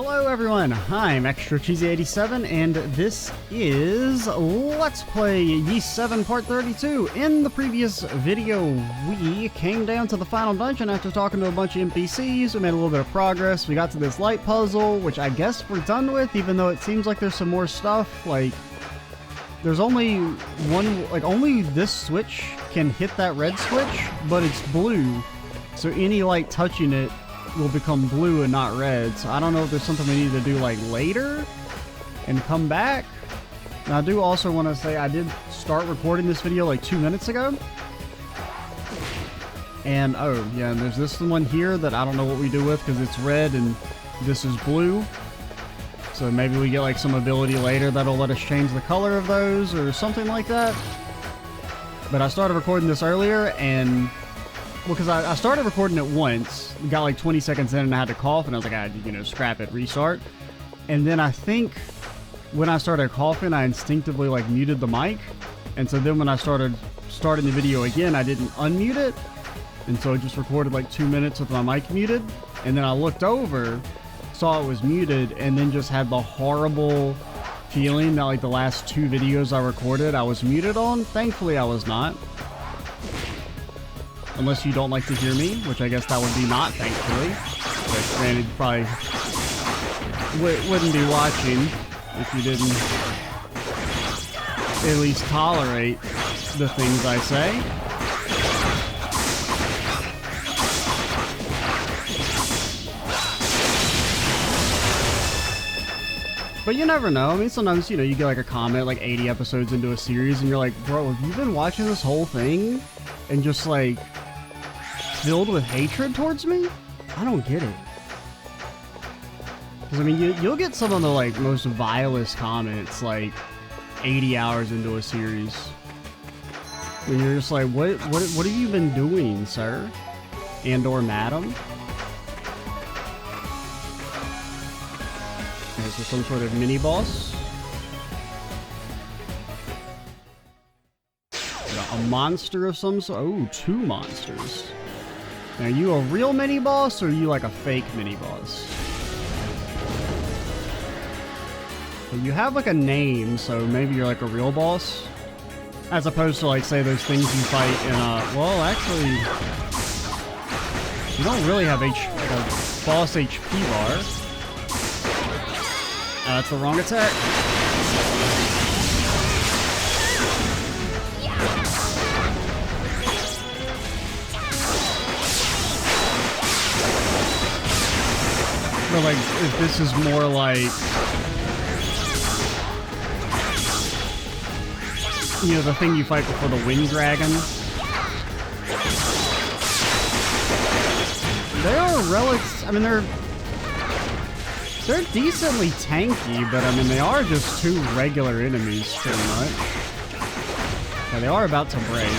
Hello everyone, I'm Extra Cheesy 87 and this is Let's Play Ys 7 Part 32. In the previous video, we came down to the final dungeon after talking to a bunch of NPCs. We made a little bit of progress. We got to this light puzzle, which I guess we're done with, even though it seems like there's some more stuff. Like, there's only one, like only this switch can hit that red switch, but it's blue. So any light touching it will become blue and not red. So I don't know if there's something we need to do like later and come back. And I do also want to say I did start recording this video like 2 minutes ago. And oh yeah, and there's this one here that I don't know what we do with because it's red and this is blue. So maybe we get like some ability later that'll let us change the color of those or something like that. But I started recording this earlier and because I started recording it once, got like 20 seconds in and I had to cough and I was like, I scrap it, restart. And then I think when I started coughing, I instinctively like muted the mic. And so then when I started starting the video again, I didn't unmute it. And so I just recorded like 2 minutes with my mic muted. And then I looked over, saw it was muted, and then just had the horrible feeling that like the last 2 videos I recorded, I was muted on. Thankfully, I was not. Unless you don't like to hear me, which I guess that would be not, thankfully. But granted, you probably wouldn't be watching if you didn't at least tolerate the things I say. But you never know. I mean, sometimes, you get like a comment like 80 episodes into a series and you're like, bro, have you been watching this whole thing and just like filled with hatred towards me? I don't get it. Because I mean, you'll get some of the like most vilest comments like 80 hours into a series when you're just like, what have you been doing, sir? And or madam? Okay, so some sort of mini boss. A monster of some sort. Oh, 2 monsters. Now, are you a real mini boss or are you like a fake mini boss? Well, you have like a name, so maybe you're like a real boss. As opposed to like, say, those things you fight in well, actually, you don't really have like a boss HP bar. That's the wrong attack. But like, if this is more like, the thing you fight before the wind dragon. They are relics. I mean, they're decently tanky, but I mean, they are just 2 regular enemies, pretty much. Yeah, they are about to break.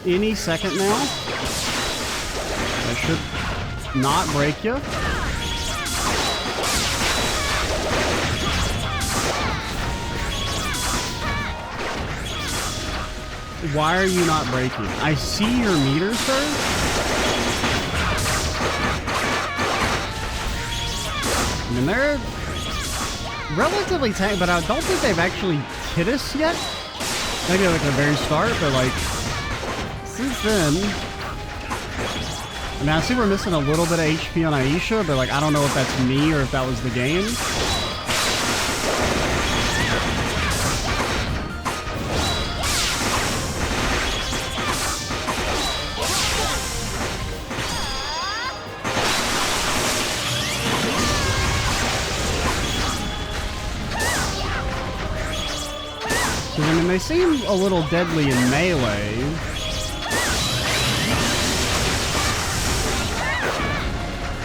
Any second now. That should not break you. Why are you not breaking? I see your meter, sir. I mean, they're relatively tanky, but I don't think they've actually hit us yet. Maybe like at the very start, but like since then, I mean, I see we're missing a little bit of HP on Aisha, but like I don't know if that's me or if that was the game. I mean, they seem a little deadly in melee.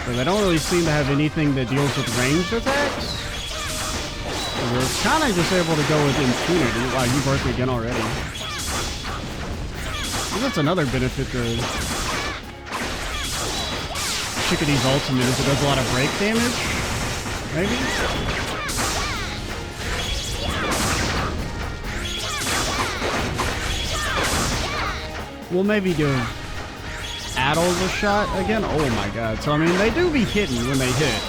But they don't really seem to have anything that deals with ranged attacks. So we're kind of just able to go with impunity. Wow, you broke again already. So that's another benefit to Chickadee's ultimate is it does a lot of break damage. Maybe? we'll maybe give Addles a shot again. Oh my god. So, I mean, they do be hitting when they hit.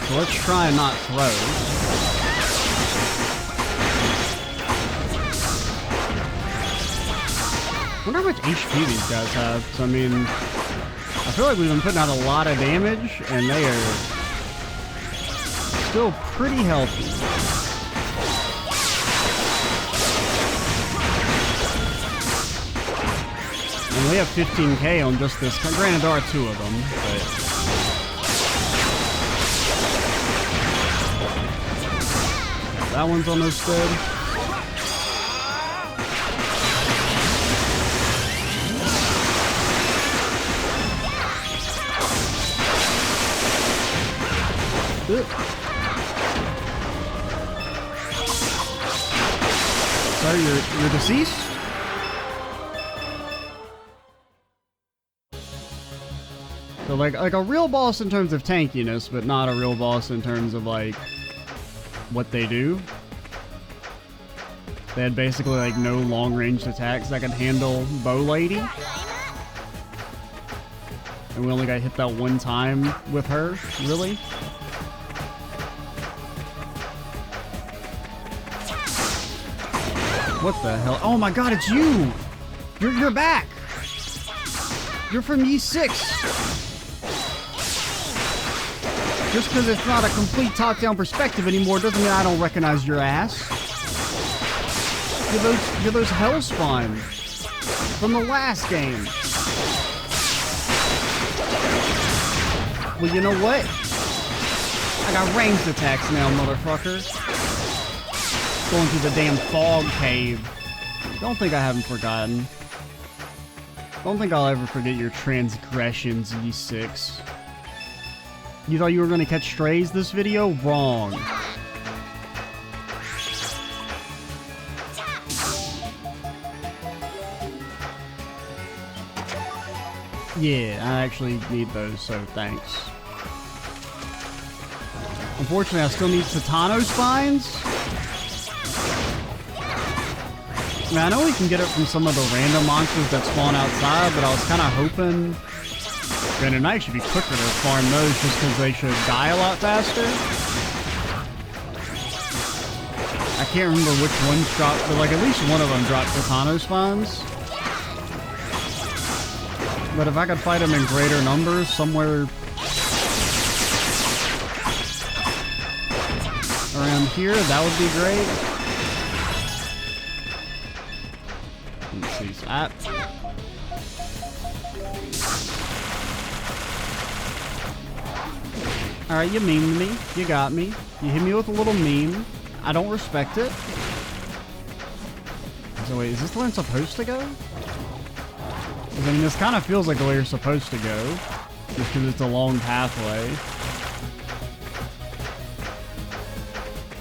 So let's try and not throw. I wonder how much HP these guys have. So, I mean, I feel like we've been putting out a lot of damage, and they are still pretty healthy. And we have 15k on just this. Granted, there are two of them, but... that one's almost dead. So you're deceased? So like a real boss in terms of tankiness, but not a real boss in terms of like what they do. They had basically like no long-ranged attacks that could handle Bow Lady. And we only got hit that one time with her, really? What the hell? Oh my god, it's you! You're back! You're from Ys 6! Just because it's not a complete top-down perspective anymore doesn't mean I don't recognize your ass. You're those Hellspawn from the last game. Well, you know what? I got ranged attacks now, motherfucker. Going through the damn fog cave. Don't think I haven't forgotten. Don't think I'll ever forget your transgressions, Ys 6. You thought you were going to catch strays this video? Wrong. Yeah, I actually need those, so thanks. Unfortunately, I still need Satano spines. I mean, I know we can get it from some of the random monsters that spawn outside, but I was kind of hoping... Granted, it might should be quicker to farm those just because they should die a lot faster. I can't remember which ones dropped, but like at least one of them dropped Katano spawns. But if I could fight them in greater numbers somewhere around here, that would be great. Let's see, Zap. Alright, you memed me. You got me. You hit me with a little meme. I don't respect it. So wait, is this the way I'm supposed to go? Because I mean, this kind of feels like the way you're supposed to go. Just because it's a long pathway.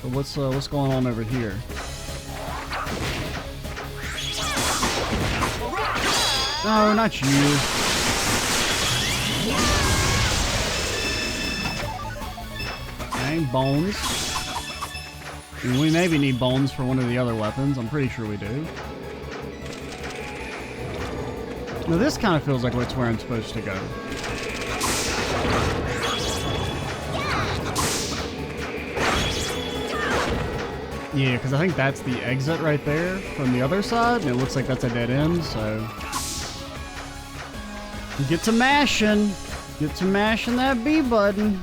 But what's going on over here? No, not you. Okay, bones. And we maybe need bones for one of the other weapons. I'm pretty sure we do. Now this kind of feels like it's where I'm supposed to go. Yeah, because I think that's the exit right there from the other side, and it looks like that's a dead end, so... Get to mashing! Get to mashing that B button!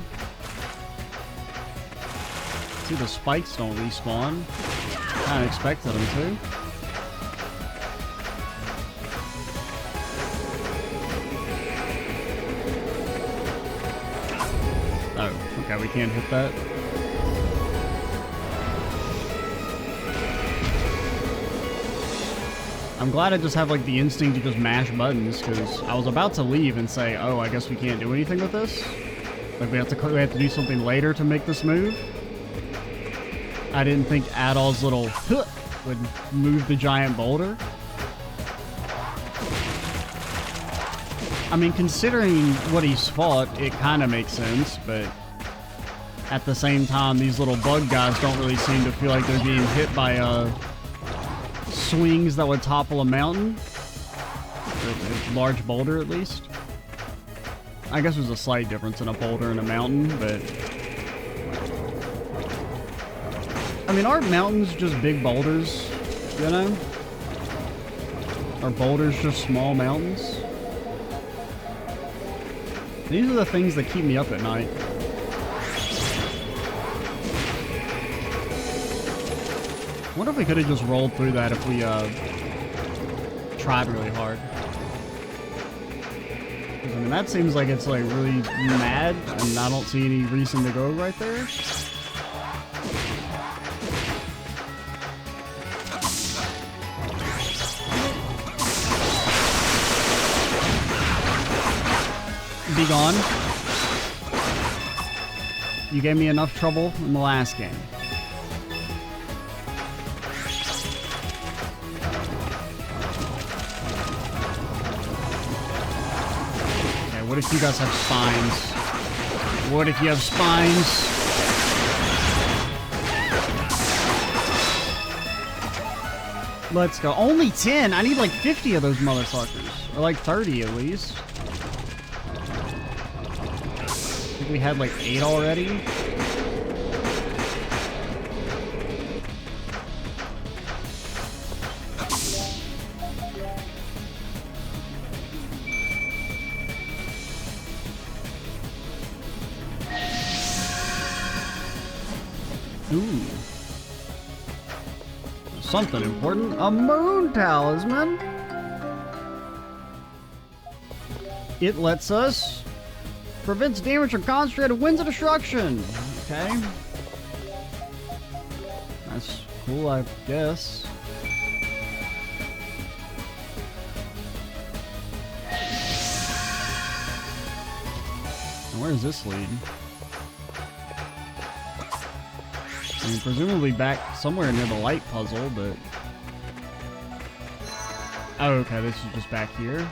See, the spikes don't respawn. Kinda expected them to. Oh, okay, we can't hit that. I'm glad I just have like the instinct to just mash buttons, because I was about to leave and say, oh, I guess we can't do anything with this. Like we have to do something later to make this move. I didn't think Adol's little would move the giant boulder. I mean, considering what he's fought, it kind of makes sense, but at the same time, these little bug guys don't really seem to feel like they're being hit by swings that would topple a mountain. A large boulder, at least. I guess there's a slight difference in a boulder and a mountain, but... I mean, aren't mountains just big boulders, you know? Are boulders just small mountains? These are the things that keep me up at night. I wonder if we could have just rolled through that if we tried really hard. I mean, that seems like it's like really mad, and I don't see any reason to go right there. Be gone. You gave me enough trouble in the last game. What if you guys have spines? What if you have spines? Let's go. Only 10? I need like 50 of those motherfuckers. Or like 30 at least. I think we had like 8 already. Ooh. Something important. A moon talisman. It lets us... prevents damage from concentrated winds of destruction. Okay. That's cool, I guess. Where does this lead? I mean, presumably back somewhere near the light puzzle, but... Oh, okay, this is just back here.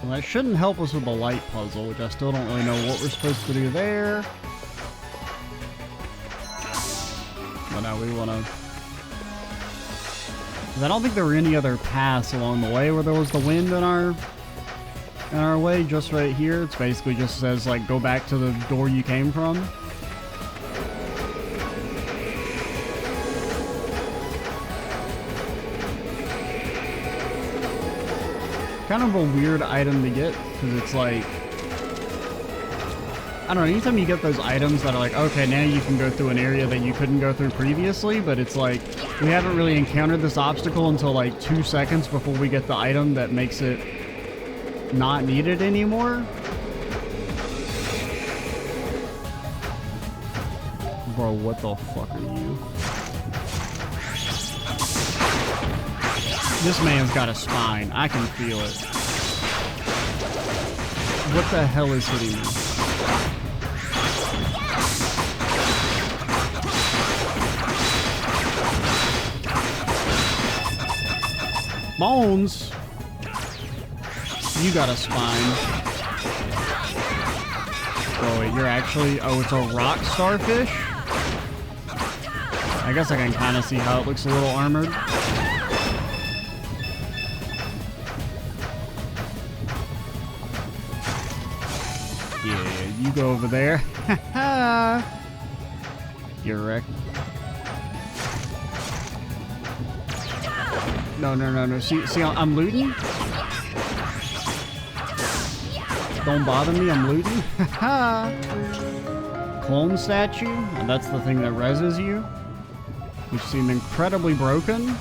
Well, that shouldn't help us with the light puzzle, which I still don't really know what we're supposed to do there. But now we want to... Because I don't think there were any other paths along the way where there was the wind in our way, just right here. It's basically just says, like, go back to the door you came from. Kind of a weird item to get, because it's like, I don't know, anytime you get those items that are like, okay, now you can go through an area that you couldn't go through previously, but it's like, we haven't really encountered this obstacle until like 2 seconds before we get the item that makes it not needed anymore. Bro, what the fuck are you? This man's got a spine. I can feel it. What the hell is hitting me? Bones! You got a spine. Oh, wait, you're actually... Oh, it's a rock starfish? I guess I can kind of see how it looks a little armored. You go over there. You're wrecked. No. See, I'm looting? Don't bother me, I'm looting. Clone statue? And that's the thing that reses you? Which seem incredibly broken.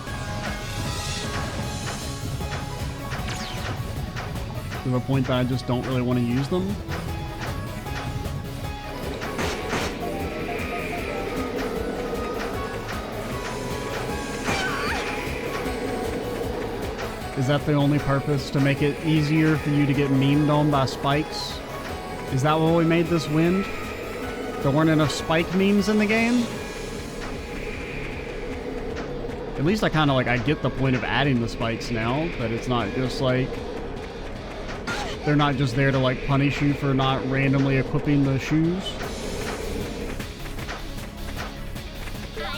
To the point that I just don't really want to use them. Is that the only purpose? To make it easier for you to get memed on by spikes? Is that what we made this wind? There weren't enough spike memes in the game? At least I get the point of adding the spikes now, that it's not just like... they're not just there to like punish you for not randomly equipping the shoes.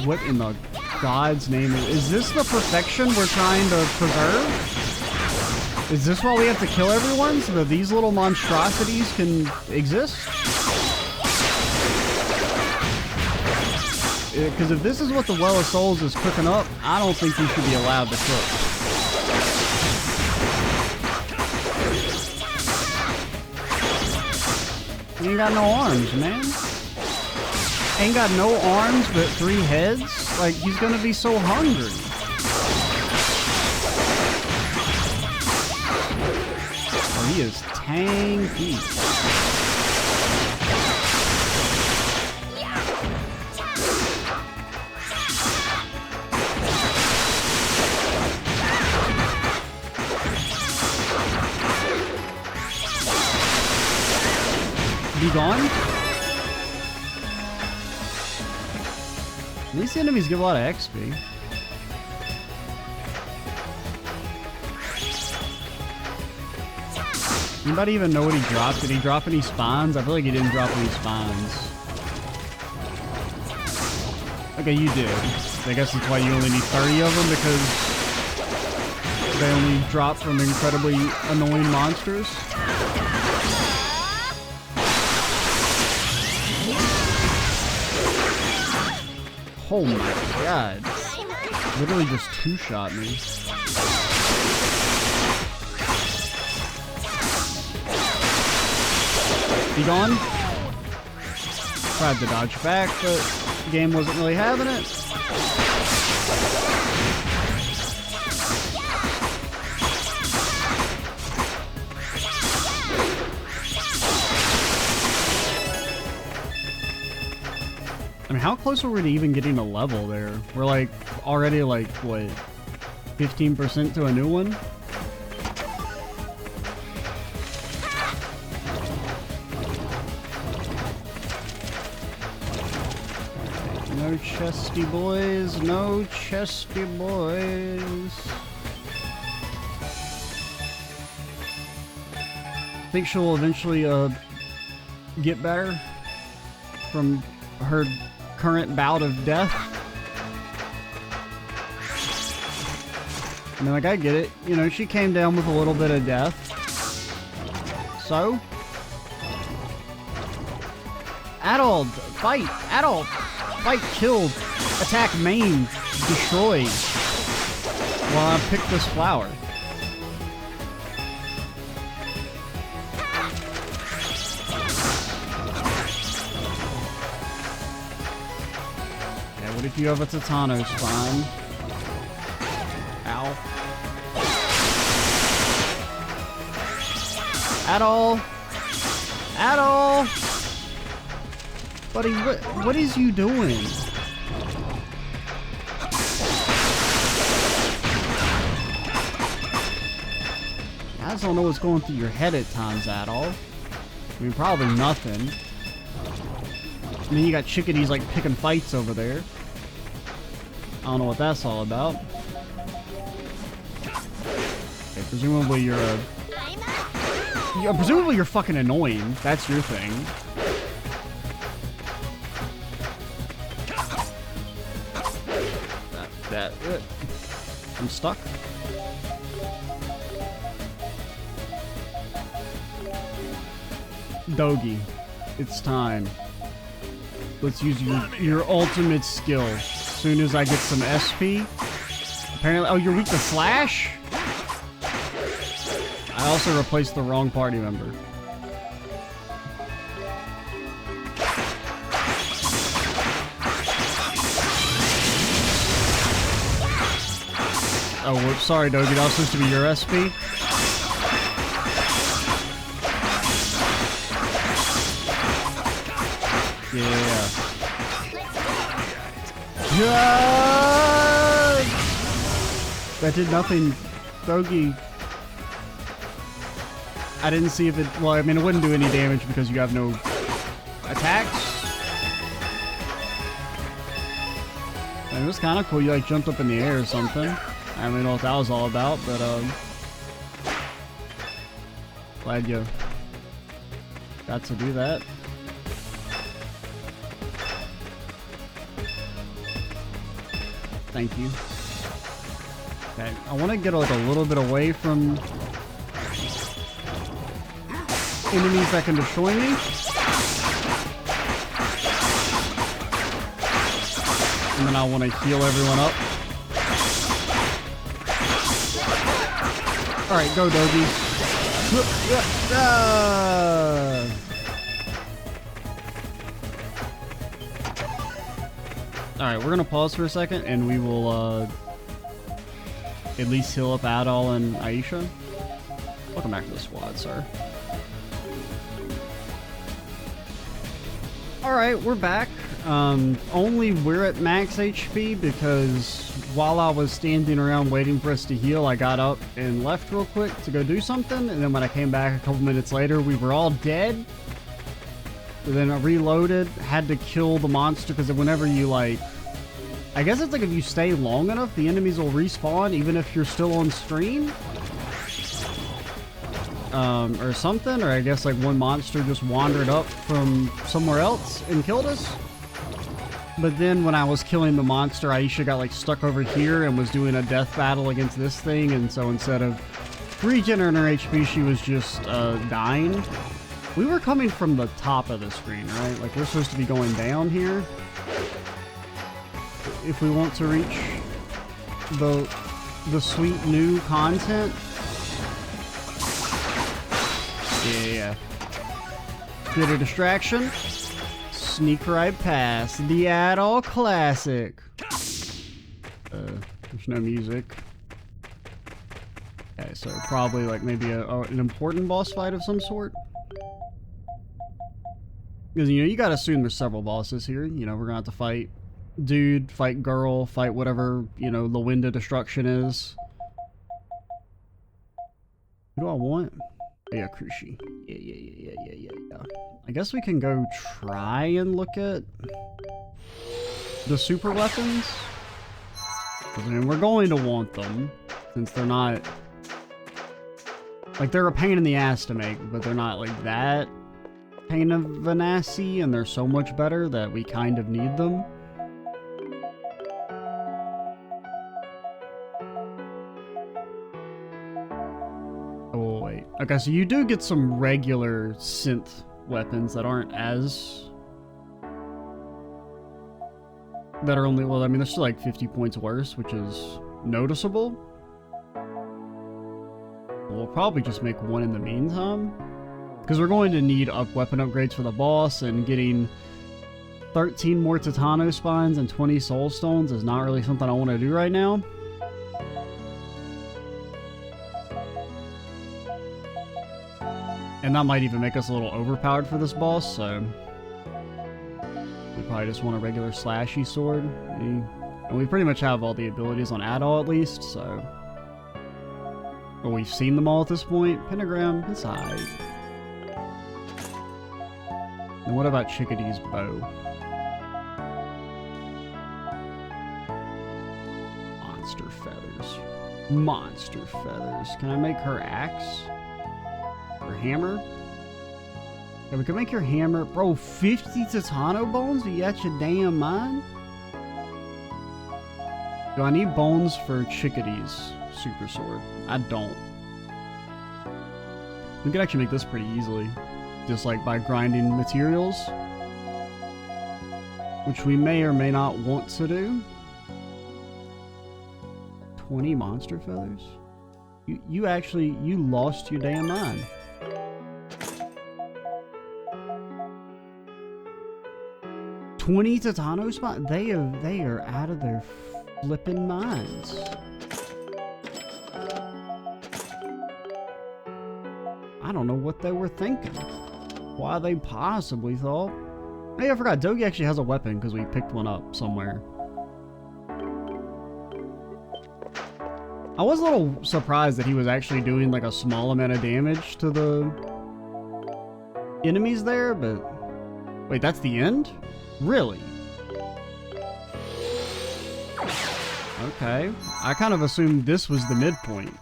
What in the God's name is this the perfection we're trying to preserve? Is this why we have to kill everyone so that these little monstrosities can exist? Because if this is what the Well of Souls is cooking up, I don't think you should be allowed to cook. You ain't got no arms, man. Ain't got no arms but 3 heads? Like, he's gonna be so hungry. Oh, he is tanky. Be gone? At least the enemies give a lot of XP. Anybody even know what he dropped? Did he drop any spawns? I feel like he didn't drop any spawns. Okay, you did. I guess that's why you only need 30 of them, because they only drop from incredibly annoying monsters. Oh my god. Literally just 2-shot me. Be gone? Tried to dodge back, but the game wasn't really having it. I mean, how close were we to even getting a level there? We're like already like, what, 15% to a new one? No chesty boys, no chesty boys. I think she'll eventually get better from her current bout of death. I mean, like, I get it. You know, she came down with a little bit of death. So? Adult, fight! Adult! Fight, killed, attack, maim, destroy. While I pick this flower. Yeah, what if you have a Titano spawn? Ow. At all. At all. Buddy, what is you doing? I just don't know what's going through your head at times at all. I mean, probably nothing. I mean, you got chickadees like picking fights over there. I don't know what that's all about. Okay, presumably you're presumably you're fucking annoying. That's your thing. I'm stuck. Dogi, it's time. Let's use your ultimate skill. As soon as I get some SP. Apparently, oh, you're weak to Flash? I also replaced the wrong party member. Oh, whoops, sorry, Dogi, that was supposed to be your SP. Yeah. Yeah! That did nothing. Dogi. I didn't see if it... Well, I mean, it wouldn't do any damage because you have no attacks. And it was kind of cool. You, like, jumped up in the air or something. I don't really know what that was all about, but, Glad you got to do that. Thank you. Okay, I want to get like a little bit away from enemies that can destroy me. And then I want to heal everyone up. Alright, go Dogi. Alright, we're gonna pause for a second and we will at least heal up Adol and Aisha. Welcome back to the squad, sir. Alright, we're back. Only we're at max HP because while I was standing around waiting for us to heal, I got up and left real quick to go do something, and then when I came back a couple minutes later, we were all dead. So then I reloaded, had to kill the monster, because whenever you, like... I guess it's like if you stay long enough, the enemies will respawn even if you're still on stream. Or something, or I guess like one monster just wandered up from somewhere else and killed us. But then when I was killing the monster, Aisha got like stuck over here and was doing a death battle against this thing, and so instead of regenerating her HP, she was just dying. We were coming from the top of the screen, right? Like we're supposed to be going down here if we want to reach the sweet new content. Yeah. Get a distraction. Sneak right past the Adol Classic. There's no music. Okay, so probably like maybe an important boss fight of some sort. Because, you know, you gotta assume there's several bosses here. You know, we're gonna have to fight dude, fight girl, fight whatever, you know, the wind of destruction is. Who do I want? Yeah, Krushi. Yeah. I guess we can go try and look at the super weapons. I mean, we're going to want them, since they're not... Like, they're a pain in the ass to make, but they're not, like, that pain of an assy, and they're so much better that we kind of need them. Oh, wait. Okay, so you do get some regular synth weapons that aren't as... that are only... well, I mean, they're still like 50 points worse, which is noticeable. We'll probably just make one in the meantime, because we're going to need weapon upgrades for the boss, and getting 13 more Titano spines and 20 soul stones is not really something I want to do right now. And that might even make us a little overpowered for this boss, so we probably just want a regular slashy sword. And we pretty much have all the abilities on Adol at least, so... well, we've seen them all at this point. Pentagram, it's alright. And what about Chickadee's bow? Monster feathers. Monster feathers. Can I make her axe? Her hammer? Yeah, we can make your hammer. Bro, 50 Titano bones? Are you out your damn mind? Do I need bones for Chickadee's super sword? I don't. We could actually make this pretty easily. Just like by grinding materials. Which we may or may not want to do. 20 monster feathers? You actually, you lost your damn mind. $20 Titano spot? They are out of their flippin' minds. I don't know what they were thinking. Why they possibly thought. Hey, I forgot, Dogi actually has a weapon because we picked one up somewhere. I was a little surprised that he was actually doing like a small amount of damage to the enemies there, but... wait, that's the end? Really? Okay. I kind of assumed this was the midpoint.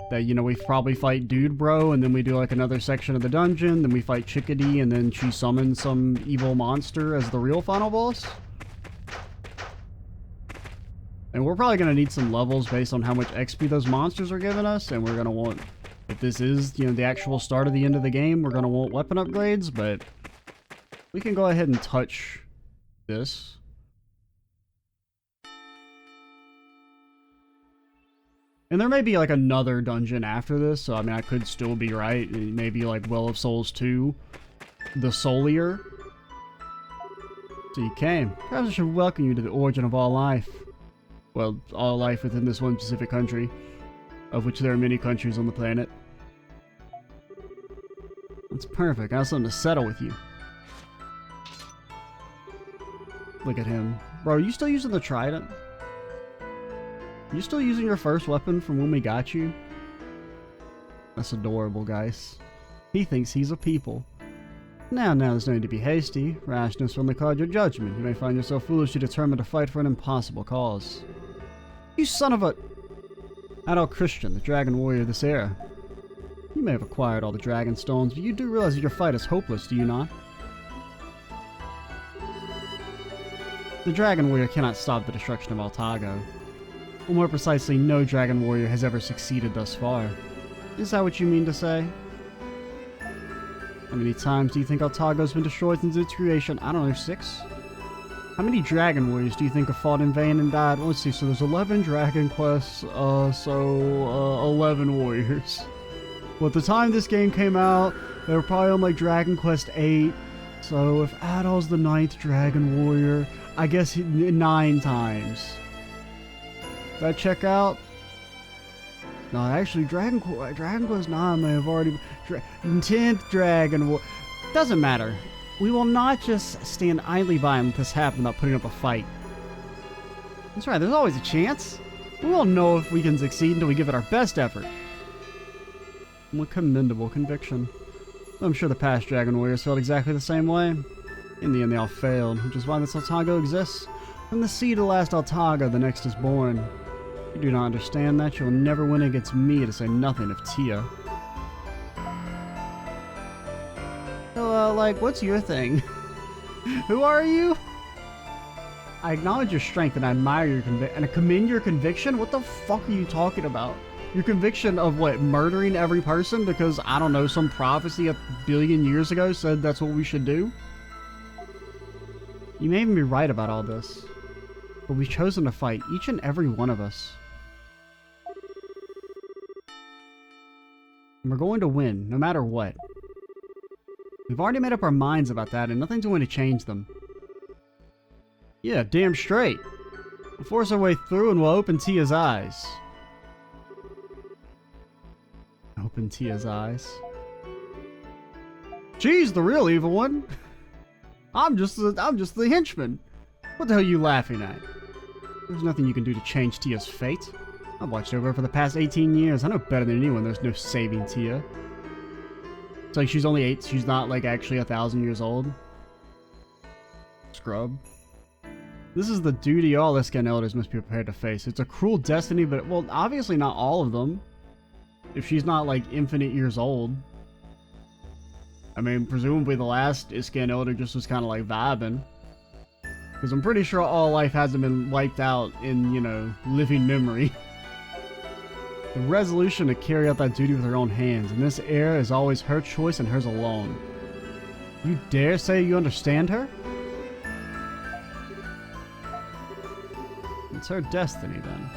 That, you know, we probably fight Dude Bro, and then we do like another section of the dungeon, then we fight Chickadee, and then she summons some evil monster as the real final boss. And we're probably going to need some levels based on how much XP those monsters are giving us, and we're going to want, if this is, you know, the actual start of the end of the game, we're going to want weapon upgrades, but we can go ahead and touch this. And there may be like another dungeon after this, so I mean I could still be right. Maybe like Well of Souls 2, the Soulier. So you came. Perhaps I should welcome you to the origin of all life. Well, all life within this one specific country, of which there are many countries on the planet. That's perfect. I have something to settle with you. Look at him. Bro, are you still using the trident? You still using your first weapon from when we got you? That's adorable, guys. He thinks he's a people. Now, there's no need to be hasty. Rashness will only cloud your judgment. You may find yourself foolishly determined to fight for an impossible cause. You son of a... Adult Christian, the dragon warrior of this era. You may have acquired all the dragon stones, but you do realize that your fight is hopeless, do you not? The dragon warrior cannot stop the destruction of Altago. Or more precisely, no dragon warrior has ever succeeded thus far. Is that what you mean to say? How many times do you think Altago's been destroyed since its creation? I don't know, 6? How many dragon warriors do you think have fought in vain and died? Let's see, so there's 11 dragon quests, 11 warriors. Well, at the time this game came out, they were probably on like Dragon Quest 8. So if Adol's the 9th dragon warrior, I guess 9 times. Did I check out? No, actually, Dragon Quest 9 may have already... 10th Dragon War... Doesn't matter. We will not just stand idly by and let this happen without putting up a fight. That's right, there's always a chance. We won't know if we can succeed until we give it our best effort. What commendable conviction. I'm sure the past Dragon Warriors felt exactly the same way. In the end, they all failed, which is why this Altago exists. From the seed of the last Altago, the next is born. You do not understand that. You'll never win against me, to say nothing of Tia. So, like, what's your thing? Who are you? I acknowledge your strength and I admire your and I commend your conviction? What the fuck are you talking about? Your conviction of what, murdering every person because, I don't know, some prophecy 1 billion years ago said that's what we should do? You may even be right about all this, but we've chosen to fight, each and every one of us. And we're going to win, no matter what. We've already made up our minds about that, and nothing's going to change them. Yeah, damn straight. We'll force our way through and we'll open Tia's eyes. Open Tia's eyes. She's the real evil one. I'm just the henchman. What the hell are you laughing at? There's nothing you can do to change Tia's fate. I've watched over her for the past 18 years. I know better than anyone there's no saving Tia. It's like she's only 8. She's not like actually 1,000 years old. Scrub. This is the duty all Iscan elders must be prepared to face. It's a cruel destiny, but, well, obviously not all of them. If she's not like infinite years old. I mean, presumably the last Iscan elder just was kind of like vibing. Because I'm pretty sure all life hasn't been wiped out in, you know, living memory. The resolution to carry out that duty with her own hands, and this era is always her choice and hers alone. You dare say you understand her? It's her destiny, then.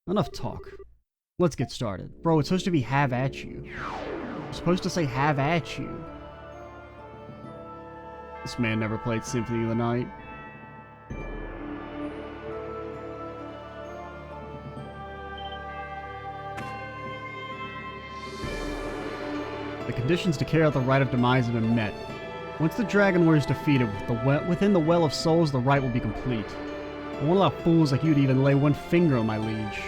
Enough talk. Let's get started. Bro, it's supposed to be have at you. You're supposed to say have at you. This man never played Symphony of the Night. The conditions to carry out the rite of demise have been met. Once the Dragon Warrior is defeated within the Well of Souls, the rite will be complete. I won't allow fools like you to even lay one finger on my liege.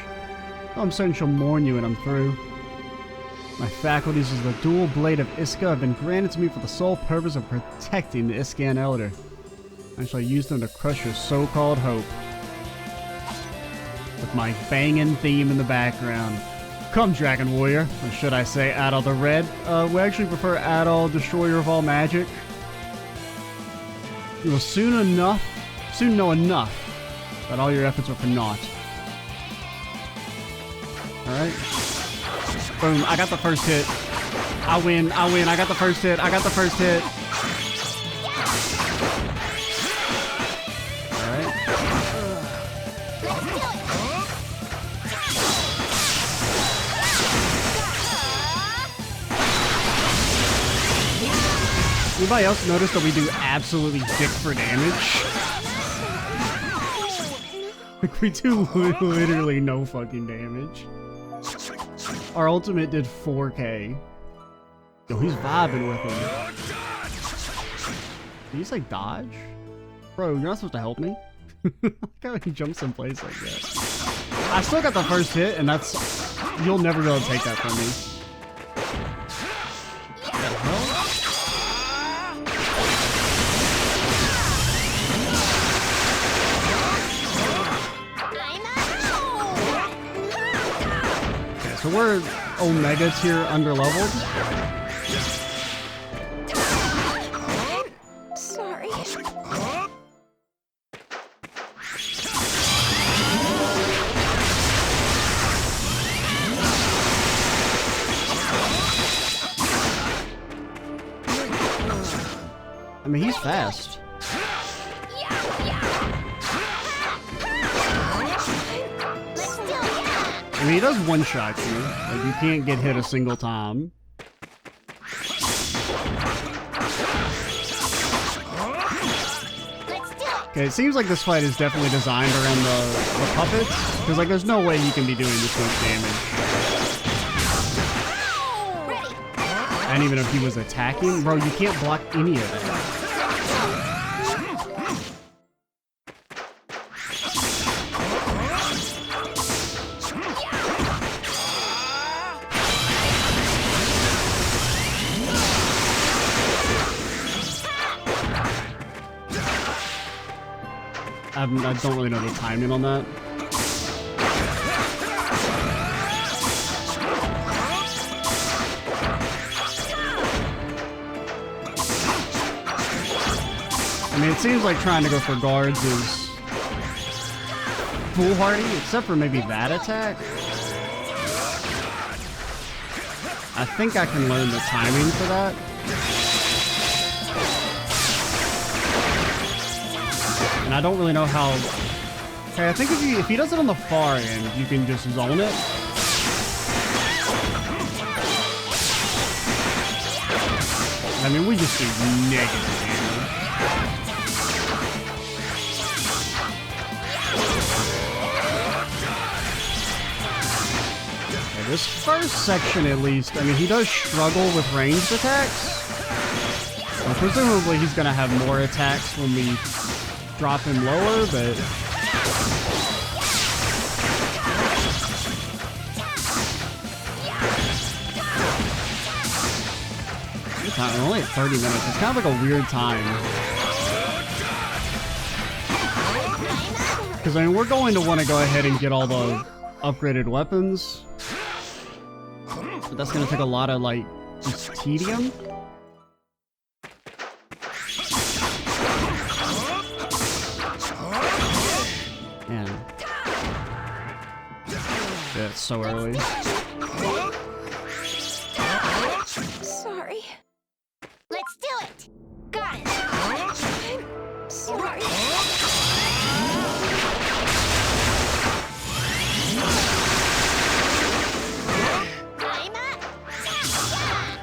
Oh, I'm certain she'll mourn you when I'm through. My faculties as the dual blade of Iska have been granted to me for the sole purpose of protecting the Iscan Elder. I shall use them to crush your so-called hope. with my banging theme in the background. Come, Dragon Warrior, or should I say Adol the Red. We actually prefer Adol, Destroyer of all magic. You will soon know enough that all your efforts are for naught. Alright. Boom, I got the first hit. I win, I got the first hit, I got the first hit. Alright. Anybody else notice that we do absolutely dick for damage? Like, we do literally no fucking damage. Our ultimate did 4k. Yo, he's vibing with him. Did he like dodge? Bro, you're not supposed to help me. Look how he jumps in place like that. I still got the first hit, and that's... You'll never be able to take that from me. What the hell? So we're Omega tier underleveled. Sorry. I mean, he's fast. I mean, he does one-shot you. Like, you can't get hit a single time. Okay, it seems like this fight is definitely designed around the puppets. Because, like, there's no way he can be doing this much damage. And even if he was attacking, bro, you can't block any of it. I don't really know the timing on that. I mean, it seems like trying to go for guards is foolhardy, except for maybe that attack. I think I can learn the timing for that. And I don't really know how... Okay, I think if he does it on the far end, you can just zone it. I mean, we just do negative damage. Okay, this first section, at least, I mean, he does struggle with ranged attacks. And presumably, he's going to have more attacks when we drop him lower, but... We're only at 30 minutes. It's kind of like a weird time. Because, I mean, we're going to want to go ahead and get all the upgraded weapons. But that's going to take a lot of, like, just tedium. Man. Yeah, it's so early. Sorry. Let's do it. Got it. Sorry.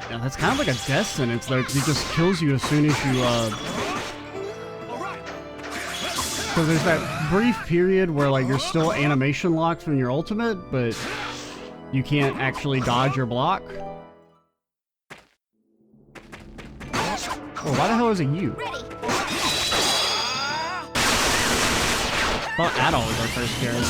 Yeah, that's kind of like a death sentence though, because he just kills you as soon as you, So there's that brief period where, like, you're still animation locked from your ultimate, but you can't actually dodge or block. Oh, why the hell is it you? I thought Adol was our first character.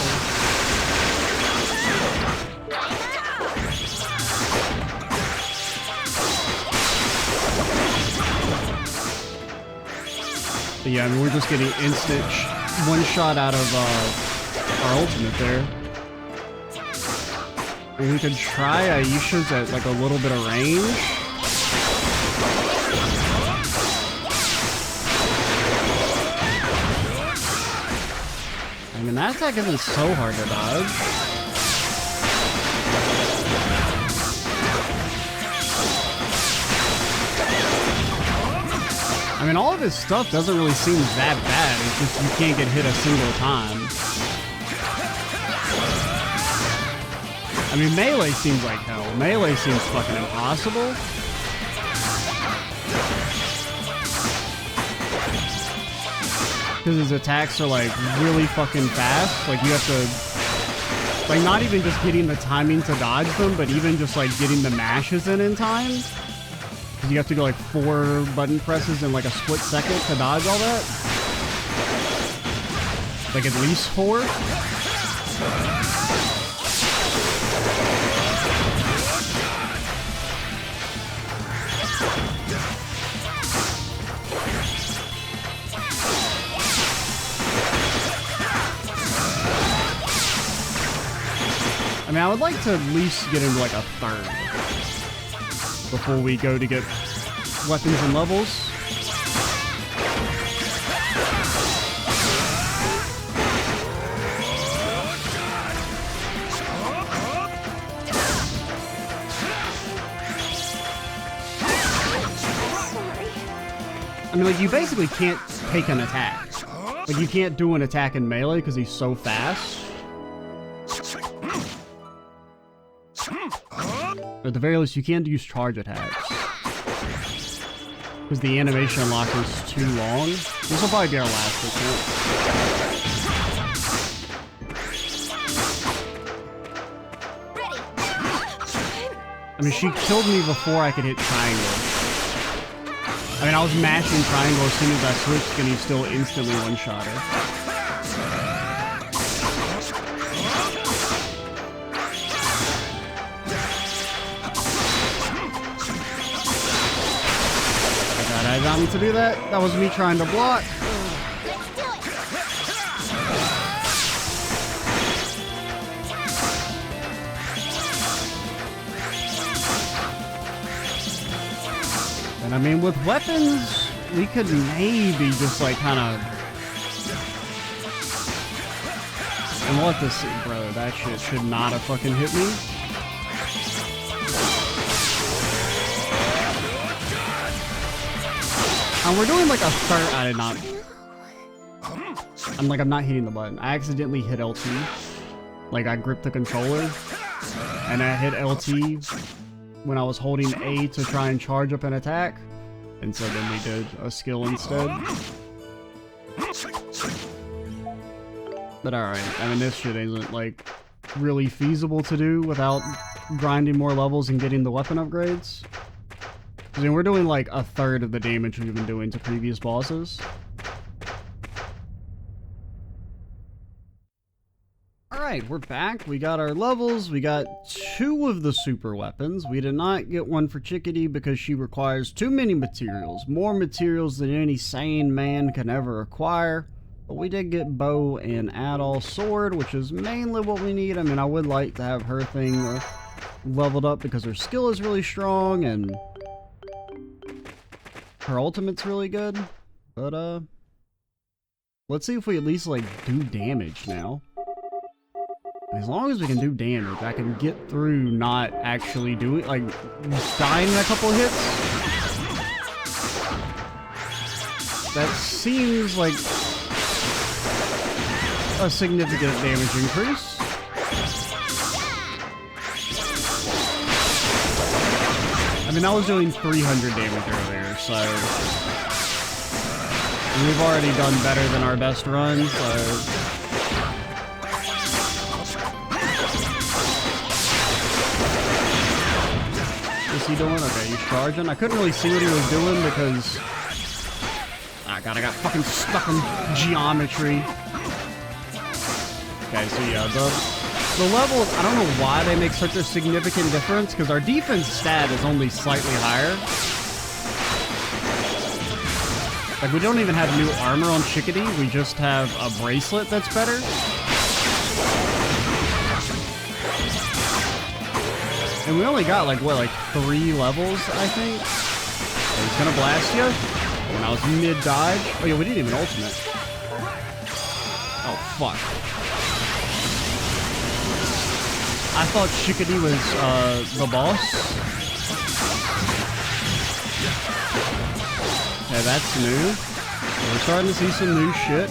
But yeah, I mean, we're just getting instant one shot out of our ultimate there. And we could try Aisha's at like a little bit of range. I mean, that attack isn't so hard to dodge. I mean, all of his stuff doesn't really seem that bad. It's just you can't get hit a single time. I mean, melee seems like hell. Melee seems fucking impossible. Because his attacks are like really fucking fast. Like you have to, like not even just getting the timing to dodge them, but even just like getting the mashes in time. Because you have to go like 4 button presses in like a split second to dodge all that. Like at least 4. I mean, I would like to at least get into like a third before we go to get weapons and levels. I mean, like, you basically can't take an attack. Like, you can't do an attack in melee because he's so fast. At the very least, you can't use charge attacks. Because the animation unlock is too long. This will probably be our last attempt. I mean, she killed me before I could hit triangle. I mean, I was mashing triangle as soon as I switched, and he still instantly one-shot her. I got me to do that. That was me trying to block. And I mean, with weapons, we could maybe just like kind of. And what this, bro? That shit should not have fucking hit me. And we're doing like a third. I did not. I'm not hitting the button. I accidentally hit LT. Like I gripped the controller, and I hit LT when I was holding A to try and charge up an attack, and so then we did a skill instead. But alright, I mean this shit isn't like really feasible to do without grinding more levels and getting the weapon upgrades. I mean, we're doing like a third of the damage we've been doing to previous bosses. Alright, we're back. We got our levels. We got 2 of the super weapons. We did not get one for Chickadee because she requires too many materials. More materials than any sane man can ever acquire. But we did get bow and add-all sword, which is mainly what we need. I mean, I would like to have her thing leveled up because her skill is really strong and her ultimate's really good. But, let's see if we at least, like, do damage now. As long as we can do damage, I can get through not actually doing, like, dying in a couple of hits. That seems like a significant damage increase. I mean, I was doing 300 damage earlier, so we've already done better than our best run, so what's he doing? Okay, he's charging. I couldn't really see what he was doing because I got fucking stuck in geometry. Okay, so yeah, the levels, I don't know why they make such a significant difference, because our defense stat is only slightly higher. Like, we don't even have new armor on Chickadee, we just have a bracelet that's better. And we only got like, what, like 3 levels, I think? So he's gonna blast you when I was mid-dodge. Oh yeah, we didn't even ultimate. Oh, fuck. I thought Shikadi was the boss. Okay, that's new. We're starting to see some new shit.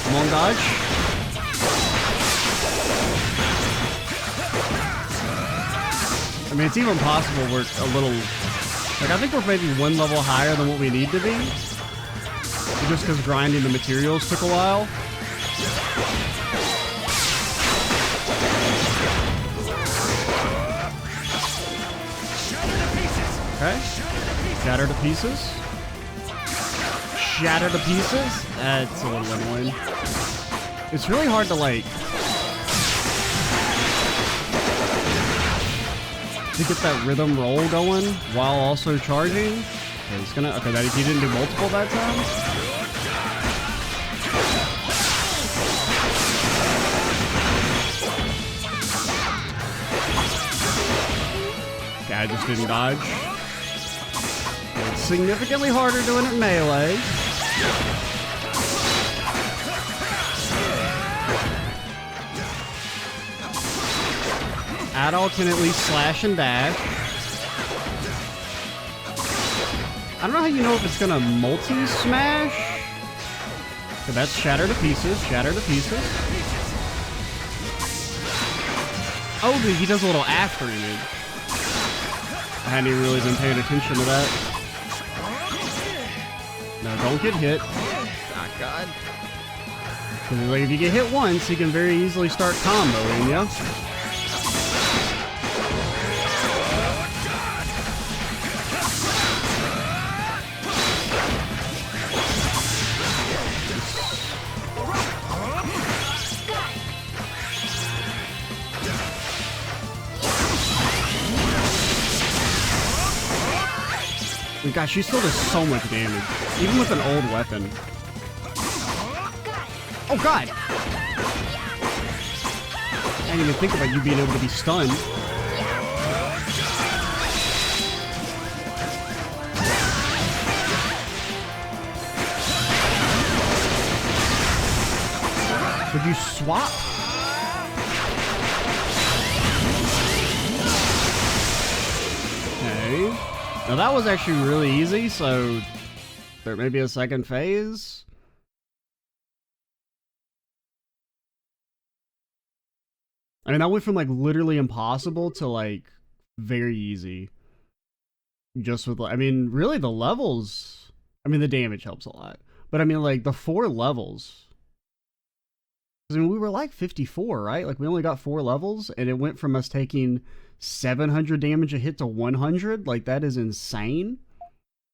Come on, dodge. I mean, it's even possible we're a little... Like, I think we're maybe 1 level higher than what we need to be. Just because grinding the materials took a while. Okay. Shatter to pieces. Shatter to pieces? That's a little annoying. It's really hard to, like... to get that rhythm roll going while also charging. Okay, he's gonna... Okay, that he didn't do multiple that time. I just didn't dodge. It's significantly harder doing it melee. Adol can at least slash and dash. I don't know how you know if it's gonna multi-smash. So that's shatter to pieces, shatter to pieces. Oh, he does a little after image. I hadn't even really been paying attention to that. No, don't get hit. Oh, God. Because like, if you get hit once, you can very easily start comboing, yeah? Gosh, she still does so much damage, even with an old weapon. Oh God! I didn't even think about you being able to be stunned. Would you swap? Okay. Now that was actually really easy, so there may be a second phase. I mean, that went from like literally impossible to like very easy. Just with, I mean, really the levels, I mean, the damage helps a lot. But I mean, like the 4 levels. I mean, we were like 54, right? Like we only got 4 levels and it went from us taking 700 damage a hit to 100. Like that is insane.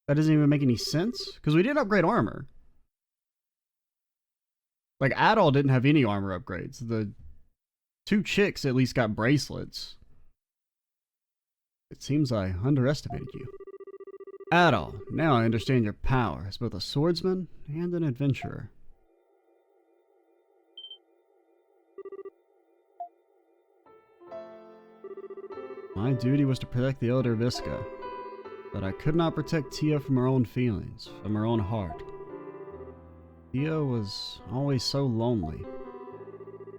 That doesn't even make any sense because we did upgrade armor. Like Adol didn't have any armor upgrades. The 2 chicks at least got bracelets. It seems I underestimated you. Adol, now I understand your power as both a swordsman and an adventurer. My duty was to protect the Elder Visca, but I could not protect Tia from her own feelings, from her own heart. Tia was always so lonely.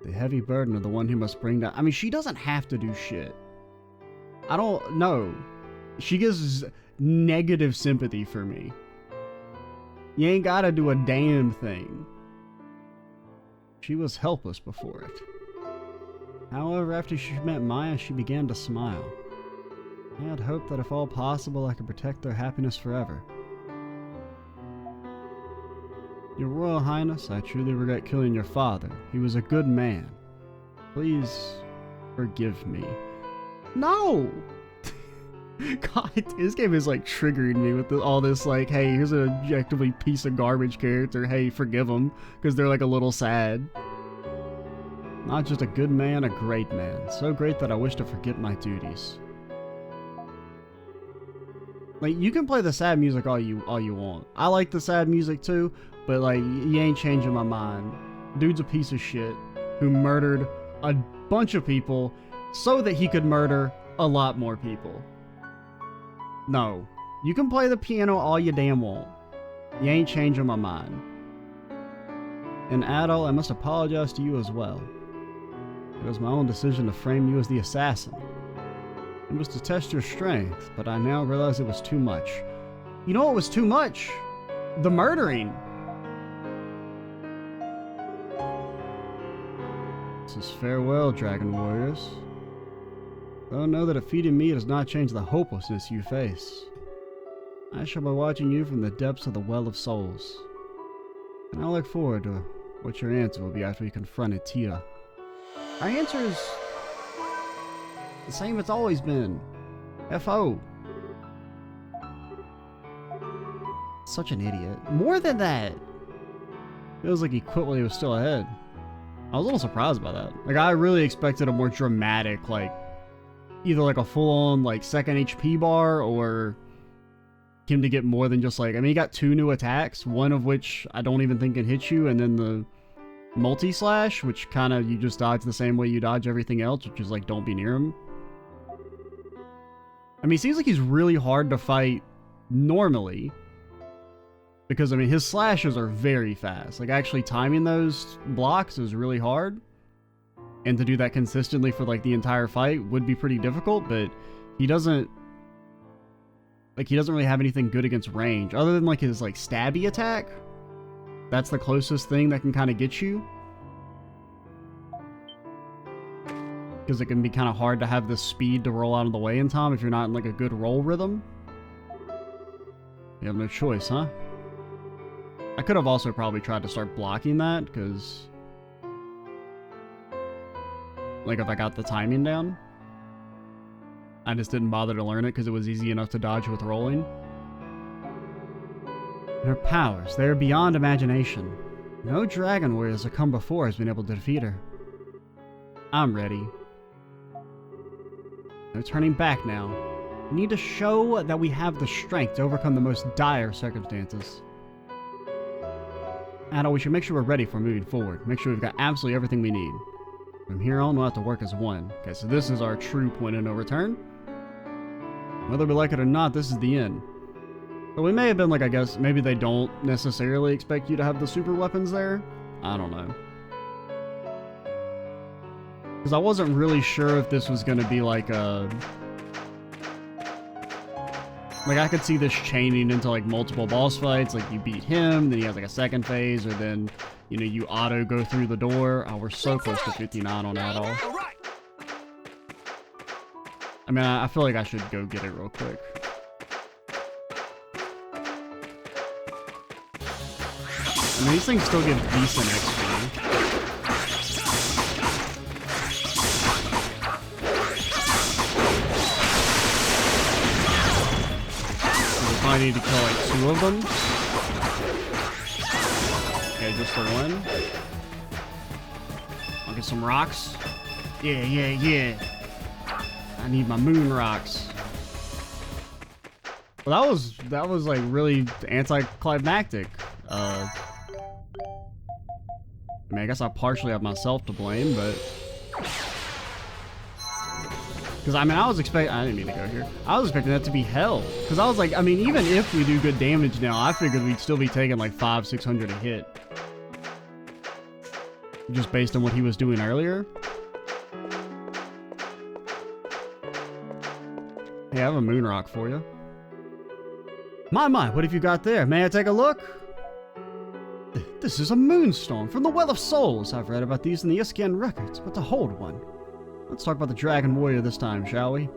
The heavy burden of the one who must bring down... I mean, she doesn't have to do shit. I don't know. She gives negative sympathy for me. You ain't gotta do a damn thing. She was helpless before it. However, after she met Maya, she began to smile. I had hoped that if all possible, I could protect their happiness forever. Your Royal Highness, I truly regret killing your father. He was a good man. Please forgive me. No! God, this game is like triggering me with all this like, hey, here's an objectively piece of garbage character. Hey, forgive them because they're like a little sad. Not just a good man, a great man. So great that I wish to forget my duties. Like, you can play the sad music all you want. I like the sad music too, but like, you ain't changing my mind. Dude's a piece of shit who murdered a bunch of people so that he could murder a lot more people. No. You can play the piano all you damn want. You ain't changing my mind. And Adol, I must apologize to you as well. It was my own decision to frame you as the assassin. It was to test your strength, but I now realize it was too much. You know what was too much? The murdering. This is farewell, Dragon Warriors. Though know that defeating me does not change the hopelessness you face. I shall be watching you from the depths of the Well of Souls. And I look forward to what your answer will be after you confronted Tira. Our answer is the same it's always been. F.O. Such an idiot. More than that. Feels like he quit while he was still ahead. I was a little surprised by that. Like, I really expected a more dramatic, like, either like a full-on, like, second HP bar, or him to get more than just like, I mean, he got 2 new attacks, one of which I don't even think can hit you, and then the multi-slash, which kind of, you just dodge the same way you dodge everything else, which is like, don't be near him. I mean, it seems like he's really hard to fight normally, because, I mean, his slashes are very fast. Like, actually timing those blocks is really hard, and to do that consistently for, like, the entire fight would be pretty difficult, but he doesn't really have anything good against range, other than, like, his, like, stabby attack. That's the closest thing that can kind of get you. Because it can be kind of hard to have the speed to roll out of the way in time if you're not in, like, a good roll rhythm. You have no choice, huh? I could have also probably tried to start blocking that, because, like, if I got the timing down. I just didn't bother to learn it because it was easy enough to dodge with rolling. Her powers, they are beyond imagination. No dragon warriors that come before has been able to defeat her. I'm ready. No turning back now. We need to show that we have the strength to overcome the most dire circumstances. Adol, we should make sure we're ready for moving forward. Make sure we've got absolutely everything we need. From here on, we'll have to work as one. Okay, so this is our true point of no return. Whether we like it or not, this is the end. But we may have been like, I guess, maybe they don't necessarily expect you to have the super weapons there. I don't know. Because I wasn't really sure if this was going to be like a... Like, I could see this chaining into, like, multiple boss fights. Like, you beat him, then he has, like, a second phase, or then, you know, you auto go through the door. Oh, we're so close to 59 on Adol. I mean, I feel like I should go get it real quick. I mean, these things still give decent XP. I need to kill like 2 of them. Okay, just the one. I'll get some rocks. Yeah. I need my moon rocks. Well, that was like really anticlimactic. I mean, I guess I partially have myself to blame, but... Because, I mean, I didn't mean to go here. I was expecting that to be hell. Because I was like, I mean, even if we do good damage now, I figured we'd still be taking like 500-600 a hit. Just based on what he was doing earlier. Hey, I have a moon rock for you. My, what have you got there? May I take a look? This is a moonstone from the Well of Souls. I've read about these in the Iskian records, but to hold one. Let's talk about the Dragon Warrior this time, shall we?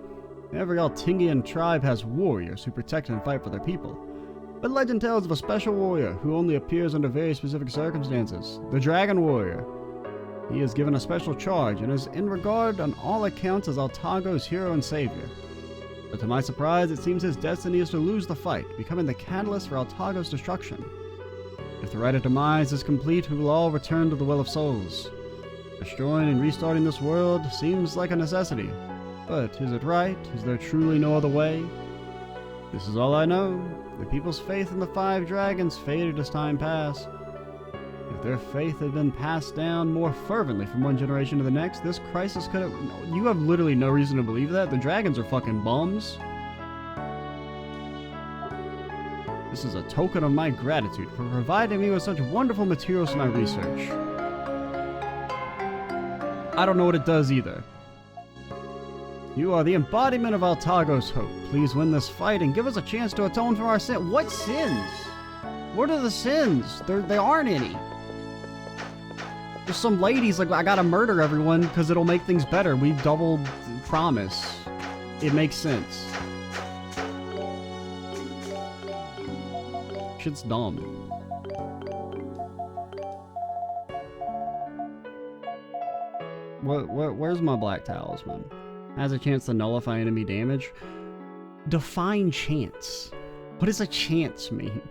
Every Altingian tribe has warriors who protect and fight for their people. But legend tells of a special warrior who only appears under very specific circumstances. The Dragon Warrior. He is given a special charge and is in regard on all accounts as Altago's hero and savior. But to my surprise, it seems his destiny is to lose the fight, becoming the catalyst for Altago's destruction. If the rite of demise is complete, we will all return to the Well of Souls. Destroying and restarting this world seems like a necessity. But is it right? Is there truly no other way? This is all I know. The people's faith in the 5 dragons faded as time passed. If their faith had been passed down more fervently from one generation to the next, this crisis could have... You have literally no reason to believe that. The dragons are fucking bums. This is a token of my gratitude for providing me with such wonderful materials for my research. I don't know what it does either. You are the embodiment of Altago's hope. Please win this fight and give us a chance to atone for our sin. What sins? What are the sins? There aren't any. There's some ladies like, I gotta murder everyone because it'll make things better. We doubled promise. It makes sense. Shit's dumb. Where's my black talisman? Has a chance to nullify enemy damage. Define chance. What does a chance mean?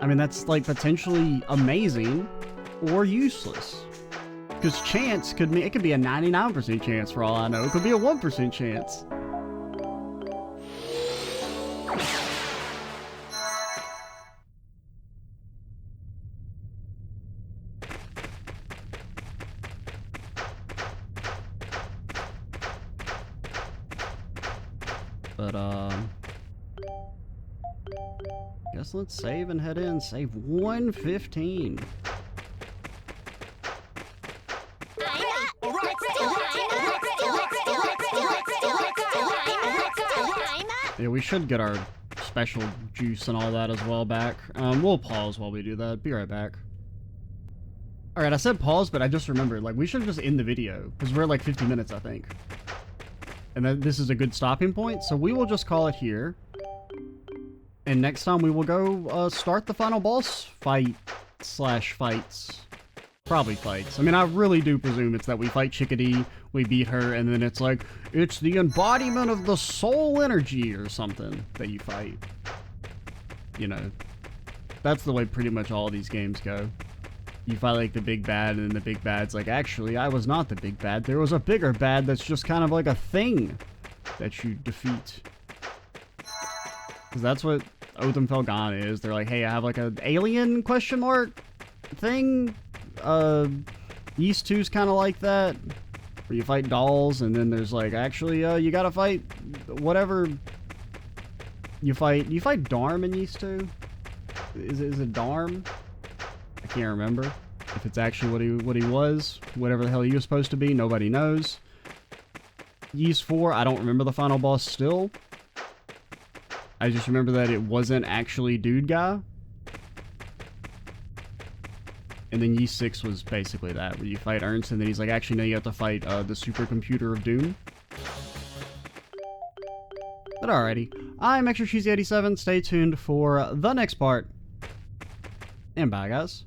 I mean, that's like potentially amazing or useless. Because chance could mean, it could be a 99% chance for all I know. It could be a 1% chance. But, guess let's save and head in. Save 115. Yeah, we should get our special juice and all that as well back. We'll pause while we do that. Be right back. Alright, I said pause, but I just remembered, like, we should just end the video, because we're at like 50 minutes, I think. And then this is a good stopping point, so we will just call it here. And next time we will go start the final boss fight / fights. Probably fights. I mean, I really do presume it's that we fight Chickadee, we beat her, and then it's like, it's the embodiment of the soul energy or something that you fight. You know, that's the way pretty much all these games go. You fight like the big bad, and then the big bad's like, actually, I was not the big bad. There was a bigger bad that's just kind of like a thing that you defeat. Because that's what Otham Felgon is. They're like, hey, I have like an alien question mark thing. Yeast 2's kind of like that. Where you fight dolls, and then there's like, actually, you gotta fight whatever. You fight Darm in Yeast 2? Is it Darm? I can't remember if it's actually what he was. Whatever the hell he was supposed to be, nobody knows. Yeast 4, I don't remember the final boss still. I just remember that it wasn't actually Dude Guy. And then Yeast 6 was basically that, where you fight Ernst, and then he's like, actually, no, you have to fight the supercomputer of Doom. But alrighty, I'm Extra Cheesy 87. Stay tuned for the next part. And bye, guys.